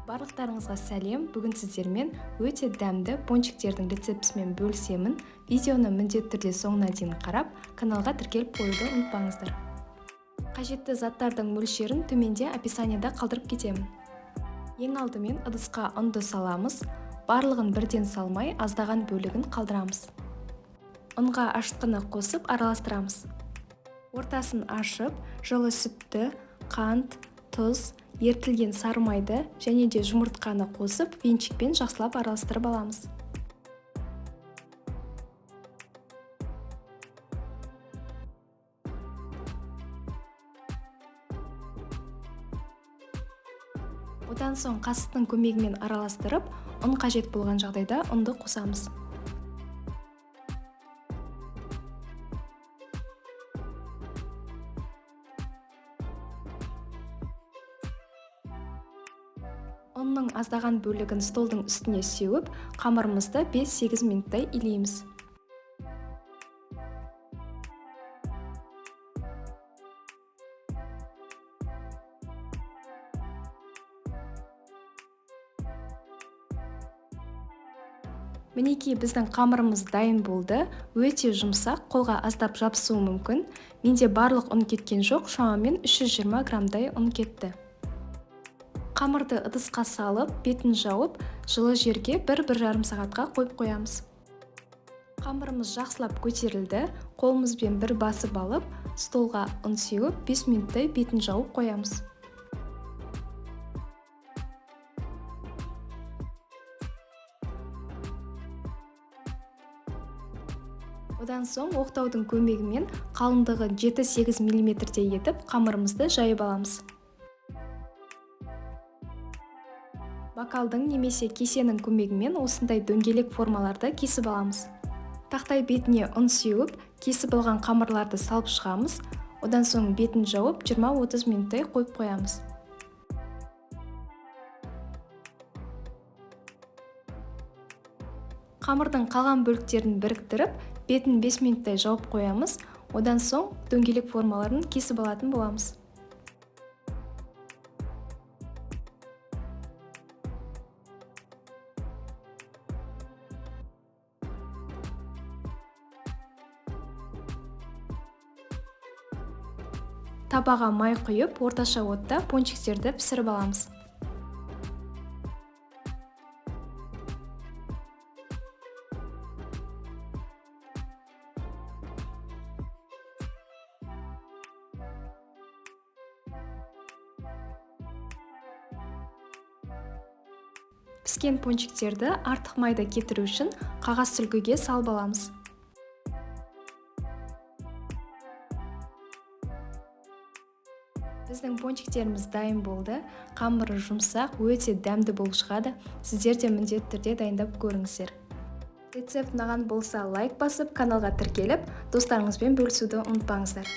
Барлықтарыңызға сәлем. Бүгін сіздермен өте дәмді пончиктердің рецептісімен бөлісемін. Видеоны міндетті түрде соңына дейін қарап, каналға тіркеліп қоюды ұмытпаңыздар. Қажетті заттардың мөлшерін төменде описаниеда қалдырып кетемін. Ең алдымен ыдысқа ұнды саламыз. Барлығын бірден салмай, аздаған бөлігін қалдырамыз. Ұнға ашытқыны қосып араластырамыз. Ортасын ашып, жылы сүтті, қант, тұз, ертілген сары майды және де жұмыртқаны қосып, венчикпен жақсылап араластырып аламыз. Одан соң қасықтың көмегімен араластырып, ұн қажет болған жағдайда ұнды қосамыз. Ұнның аздаған бөлігін столдың үстіне сеуіп, қамырымызды 5-8 минуттай илейміз. Мінекей біздің қамырымыз дайын болды. Өте жұмсақ, қолға аздап жабысуы мүмкін. Менде барлық ұн кеткен жоқ, шамамен 320 граммдай ұн кетті. Қамырды ыдысқа салып, бетін жауып, жылы жерге 1-1,5 сағатқа қойып қоямыз. Қамырымыз жақсылап көтерілді. Қолымызбен бір басып алып, столға ұн сеуіп, 5 минуттай бетін жауып қоямыз. Одан соң оқтаудың көмегімен қалыңдығы 7-8 мм-дей етіп, қамырымызды жайып аламыз. Бокалдың немесе кесенің көмегімен осындай дөңгелек формаларды кесіп аламыз. Тақтай бетіне ұн сеуіп, кесіп алған қамырларды салып шығамыз. Одан соң бетін жауып, 20-30 минуттай қойып қоямыз. Қамырдың қалған бөліктерін біріктіріп, бетін 5 минуттай жауып қоямыз. Одан соң дөңгелек формаларын кесіп алатын боламыз. Табаға май құйып, орташа отта пончиктерді пісіріп аламыз. Піскен пончиктерді артық майды кетіру үшін қағаз сүлгіге салып аламыз. Біздің пончиктеріміз дайын болды. Қамыры жұмсақ, өте дәмді болып шығады. Сіздер де міндетті түрде дайындап көріңіздер. Рецепт ұнаған болса лайк басып, каналға тіркеліп, достарыңызбен бөлісуді ұмытпаңыздар.